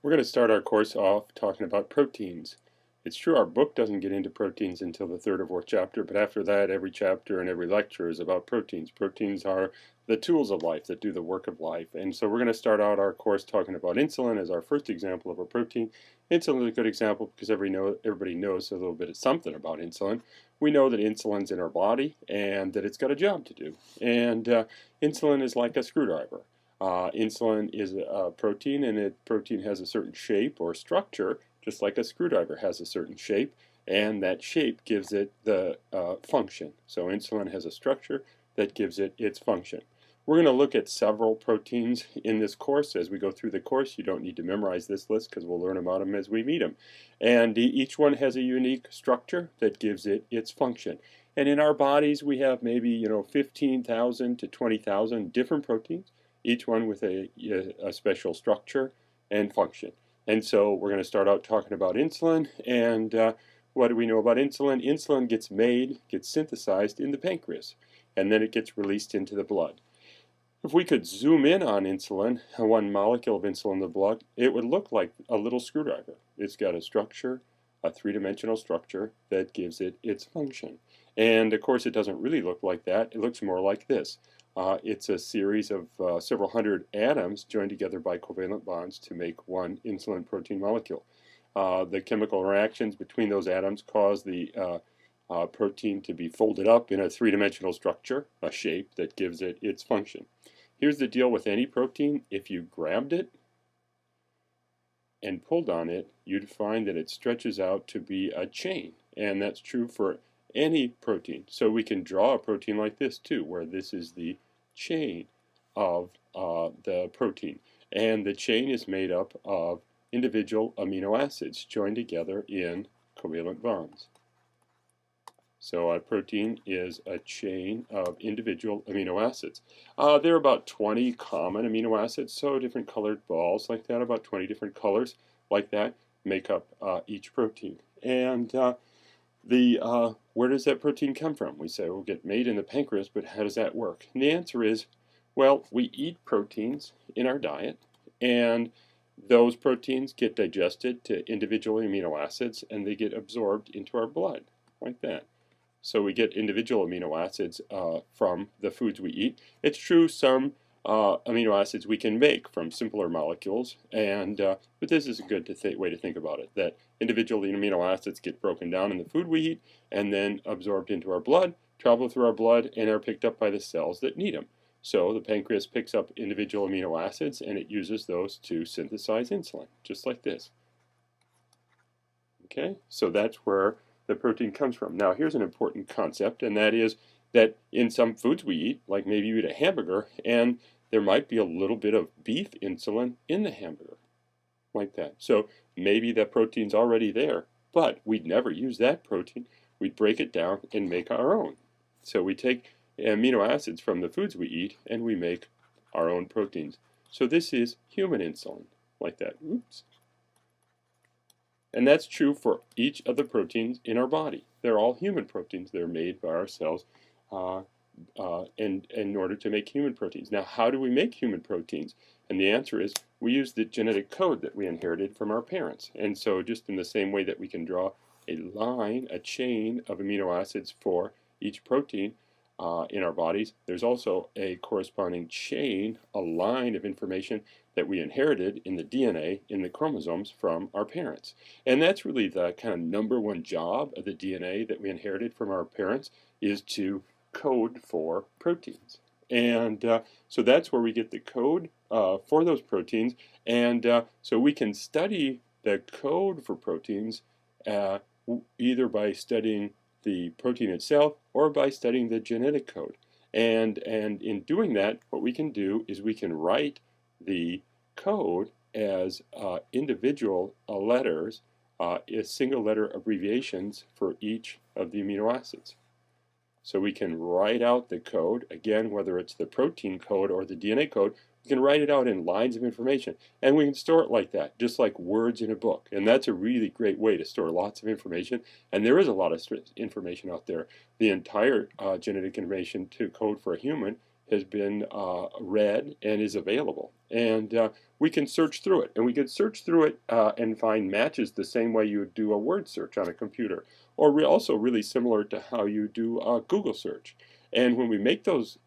We're going to start our course off talking about proteins. It's true our book doesn't get into proteins until the third or fourth chapter, but after that every chapter and every lecture is about proteins. Proteins are the tools of life that do the work of life. And so we're going to start out our course talking about insulin as our first example of a protein. Insulin is a good example because everybody knows a little bit of something about insulin. We know that insulin's in our body and that it's got a job to do. And insulin is like a screwdriver. Insulin is a protein, and protein has a certain shape or structure, just like a screwdriver has a certain shape, and that shape gives it the function. So insulin has a structure that gives it its function. We're going to look at several proteins in this course. As we go through the course, you don't need to memorize this list because we'll learn about them as we meet them. And each one has a unique structure that gives it its function. And in our bodies, we have maybe 15,000 to 20,000 different proteins, each one with a special structure and function. And so we're going to start out talking about insulin. And what do we know about insulin? Insulin gets synthesized in the pancreas, and then it gets released into the blood. If we could zoom in on insulin, one molecule of insulin in the blood, it would look like a little screwdriver. It's got a structure, a three-dimensional structure that gives it its function. And of course it doesn't really look like that. It looks more like this. It's a series of several hundred atoms joined together by covalent bonds to make one insulin protein molecule. The chemical reactions between those atoms cause the protein to be folded up in a three-dimensional structure, a shape that gives it its function. Here's the deal with any protein. If you grabbed it and pulled on it, you'd find that it stretches out to be a chain. And that's true for any protein. So we can draw a protein like this too, where this is the chain of the protein. And the chain is made up of individual amino acids joined together in covalent bonds. So a protein is a chain of individual amino acids. There are about 20 common amino acids, so different colored balls like that, about 20 different colors like that make up each protein. And where does that protein come from? We say it will get made in the pancreas, but how does that work? And the answer is, well, we eat proteins in our diet, and those proteins get digested to individual amino acids, and they get absorbed into our blood, like that. So we get individual amino acids from the foods we eat. It's true some amino acids we can make from simpler molecules, but this is a good way to think about it, that individual amino acids get broken down in the food we eat and then absorbed into our blood, travel through our blood, and are picked up by the cells that need them. So the pancreas picks up individual amino acids and it uses those to synthesize insulin, just like this. Okay, so that's where the protein comes from. Now here's an important concept, and that is that in some foods we eat, like maybe you eat a hamburger, and there might be a little bit of beef insulin in the hamburger, like that. So maybe that protein's already there, but we'd never use that protein. We'd break it down and make our own. So we take amino acids from the foods we eat and we make our own proteins. So this is human insulin, like that. Oops. And that's true for each of the proteins in our body. They're all human proteins. They're made by our cells in order to make human proteins. Now, how do we make human proteins? And the answer is we use the genetic code that we inherited from our parents. And so just in the same way that we can draw a line, a chain of amino acids for each protein in our bodies, there's also a corresponding chain, a line of information that we inherited in the DNA, in the chromosomes from our parents. And that's really the kind of number one job of the DNA that we inherited from our parents, is to code for proteins. And so that's where we get the code for those proteins. And so we can study the code for proteins either by studying the protein itself or by studying the genetic code. And in doing that, what we can do is we can write the code as individual letters, single letter abbreviations for each of the amino acids. So we can write out the code, again, whether it's the protein code or the DNA code, we can write it out in lines of information. And we can store it like that, just like words in a book. And that's a really great way to store lots of information. And there is a lot of information out there. The entire genetic information to code for a human has been read and is available. And we can search through it. And we can search through it and find matches the same way you would do a word search on a computer, or also really similar to how you do a Google search. And when we make those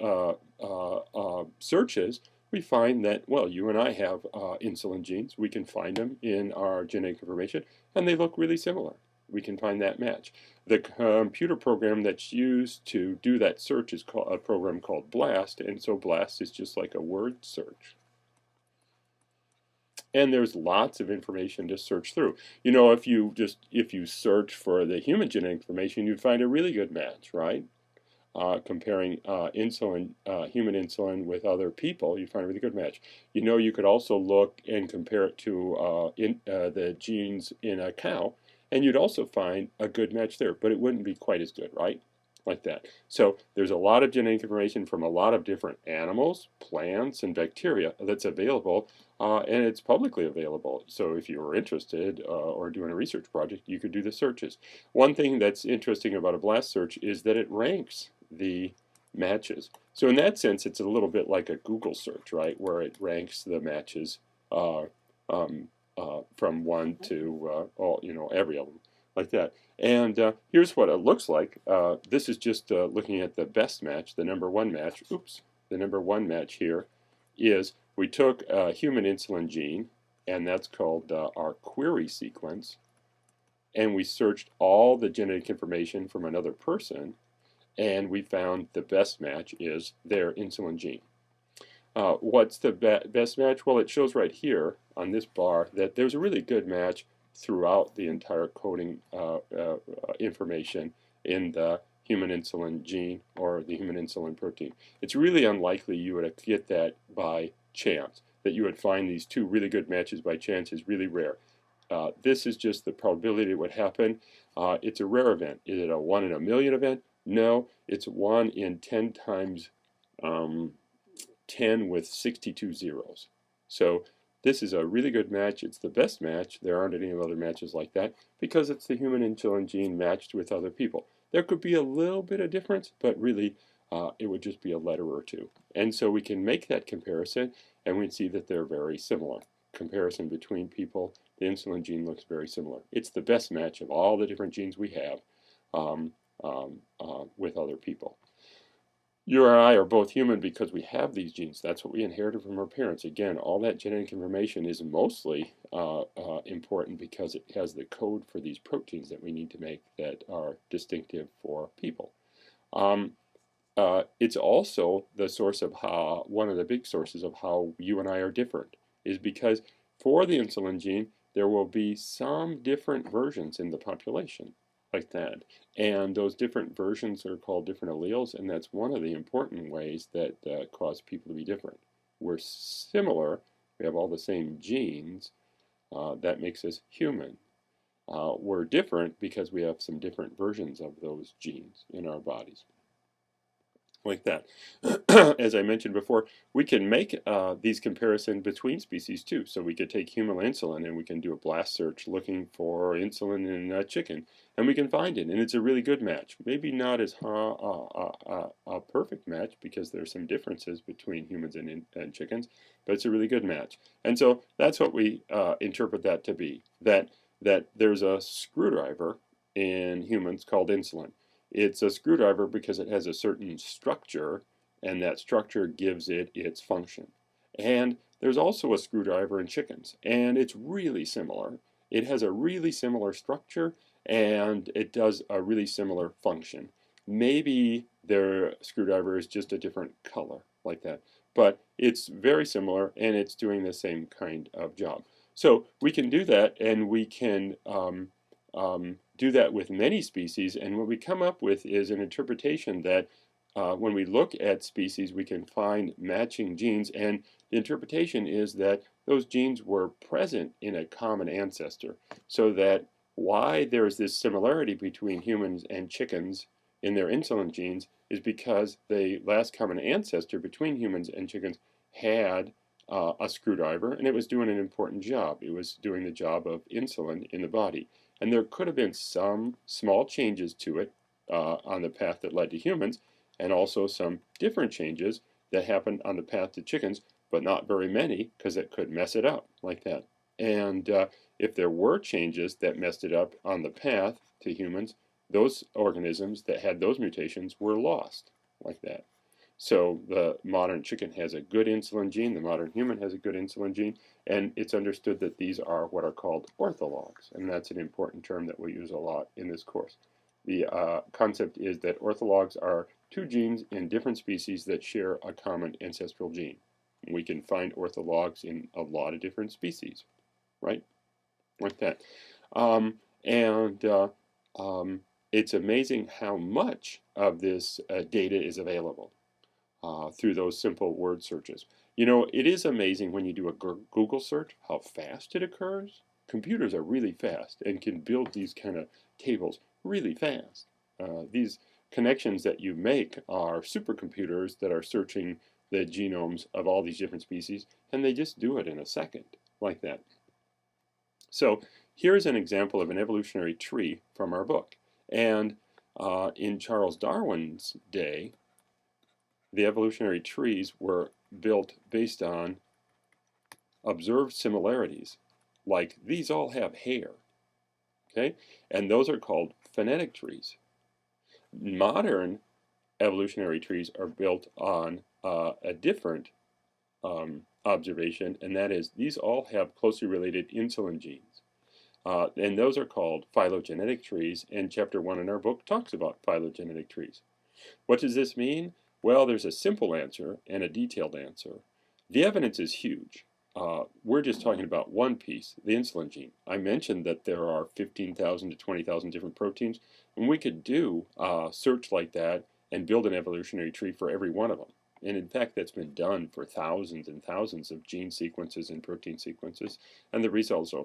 searches, we find that, well, you and I have insulin genes. We can find them in our genetic information, and they look really similar. We can find that match. The computer program that's used to do that search is called a program called BLAST, and so BLAST is just like a word search. And there's lots of information to search through. You know, if you search for the human genetic information, you'd find a really good match, right? Comparing human insulin with other people, you find a really good match. You know, you could also look and compare it to the genes in a cow, and you'd also find a good match there, but it wouldn't be quite as good, right? Like that. So there's a lot of genetic information from a lot of different animals, plants, and bacteria that's available, and it's publicly available. So if you were interested or doing a research project, you could do the searches. One thing that's interesting about a BLAST search is that it ranks the matches. So in that sense, it's a little bit like a Google search, right, where it ranks the matches from 1 to every of them, like that. And here's what it looks like. This is just looking at the best match, the number 1 match. Oops, the number 1 match here is we took a human insulin gene, and that's called our query sequence, and we searched all the genetic information from another person, and we found the best match is their insulin gene. What's the best match? Well, it shows right here on this bar that there's a really good match throughout the entire coding information in the human insulin gene or the human insulin protein. It's really unlikely you would get that by chance. That you would find these two really good matches by chance is really rare. This is just the probability it would happen. It's a rare event. Is it a 1 in a million event? No, it's 1 in 10 times 10 with 62 zeros. So this is a really good match. It's the best match. There aren't any other matches like that because it's the human insulin gene matched with other people. There could be a little bit of difference, but really it would just be a letter or two. And so we can make that comparison, and we see that they're very similar. Comparison between people, the insulin gene looks very similar. It's the best match of all the different genes we have with other people. You and I are both human because we have these genes. That's what we inherited from our parents. Again, all that genetic information is mostly important because it has the code for these proteins that we need to make that are distinctive for people. It's also the source of how, one of the big sources of how you and I are different, is because for the insulin gene, there will be some different versions in the population, like that. And those different versions are called different alleles, and that's one of the important ways that cause people to be different. We're similar, we have all the same genes, that makes us human. We're different because we have some different versions of those genes in our bodies. Like that. As I mentioned before, we can make these comparisons between species too. So we could take human insulin and we can do a BLAST search looking for insulin in chicken, and we can find it, and it's a really good match. Maybe not as a perfect match because there's some differences between humans and chickens, but it's a really good match. And so that's what we interpret that to be, that there's a screwdriver in humans called insulin. It's a screwdriver because it has a certain structure, and that structure gives it its function. And there's also a screwdriver in chickens, and it's really similar. It has a really similar structure, and it does a really similar function. Maybe their screwdriver is just a different color, like that. But it's very similar, and it's doing the same kind of job. So we can do that, and we can do that with many species, and what we come up with is an interpretation that when we look at species, we can find matching genes, and the interpretation is that those genes were present in a common ancestor, so that why there is this similarity between humans and chickens in their insulin genes is because the last common ancestor between humans and chickens had a screwdriver, and it was doing an important job. It was doing the job of insulin in the body. And there could have been some small changes to it on the path that led to humans, and also some different changes that happen on the path to chickens, but not very many because it could mess it up like that. And if there were changes that messed it up on the path to humans, those organisms that had those mutations were lost like that. So the modern chicken has a good insulin gene, the modern human has a good insulin gene, and it's understood that these are what are called orthologs, and that's an important term that we use a lot in this course. The concept is that orthologs are two genes in different species that share a common ancestral gene. We can find orthologs in a lot of different species, right? Like that. And it's amazing how much of this data is available through those simple word searches. You know, it is amazing when you do a Google search how fast it occurs. Computers are really fast and can build these kind of tables really fast. These connections that you make are supercomputers that are searching the genomes of all these different species, and they just do it in a second, like that. So here's an example of an evolutionary tree from our book. And in Charles Darwin's day, the evolutionary trees were built based on observed similarities, like these all have hair, okay? And those are called phynetic trees. Modern evolutionary trees are built on a different observation, and that is these all have closely related insulin genes. And those are called phylogenetic trees, and chapter 1 in our book talks about phylogenetic trees. What does this mean? Well, there's a simple answer and a detailed answer. The evidence is huge. We're just talking about one piece, the insulin gene. I mentioned that there are 15,000 to 20,000 different proteins, and we could do a search like that and build an evolutionary tree for every one of them. And in fact, that's been done for thousands and thousands of gene sequences and protein sequences, and the results are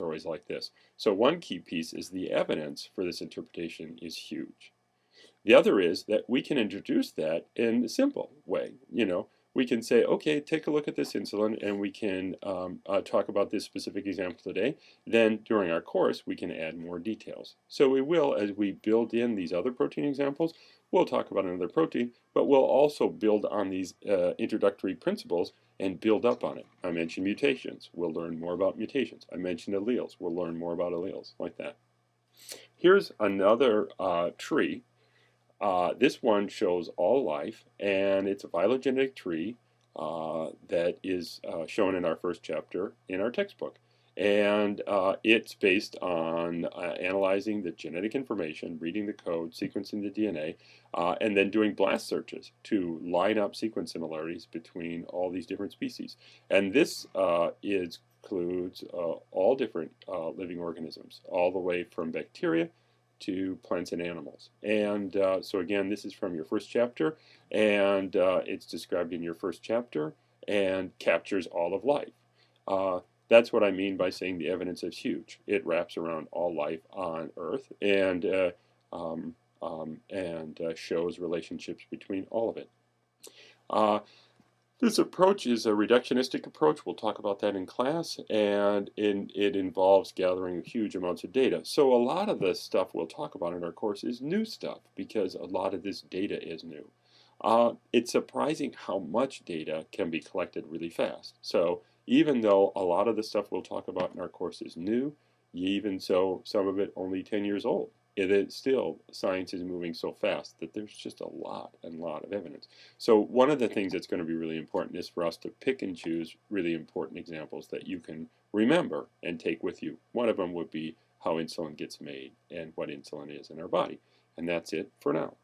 always like this. So one key piece is the evidence for this interpretation is huge. The other is that we can introduce that in a simple way. You know, we can say, okay, take a look at this insulin, and we can talk about this specific example today. Then during our course, we can add more details. So we will, as we build in these other protein examples, we'll talk about another protein, but we'll also build on these introductory principles and build up on it. I mentioned mutations. We'll learn more about mutations. I mentioned alleles. We'll learn more about alleles, like that. Here's another tree. This one shows all life, and it's a phylogenetic tree that is shown in our first chapter in our textbook. And it's based on analyzing the genetic information, reading the code, sequencing the DNA, and then doing blast searches to line up sequence similarities between all these different species. And this includes all different living organisms, all the way from bacteria to plants and animals. And so again, this is from your first chapter, and it's described in your first chapter and captures all of life. That's what I mean by saying the evidence is huge. It wraps around all life on Earth and shows relationships between all of it. This approach is a reductionistic approach. We'll talk about that in class, and it involves gathering huge amounts of data. So a lot of the stuff we'll talk about in our course is new stuff because a lot of this data is new. It's surprising how much data can be collected really fast. So even though a lot of the stuff we'll talk about in our course is new, even so some of it only 10 years old, it is still, science is moving so fast that there's just a lot of evidence. So one of the things that's going to be really important is for us to pick and choose really important examples that you can remember and take with you. One of them would be how insulin gets made and what insulin is in our body. And that's it for now.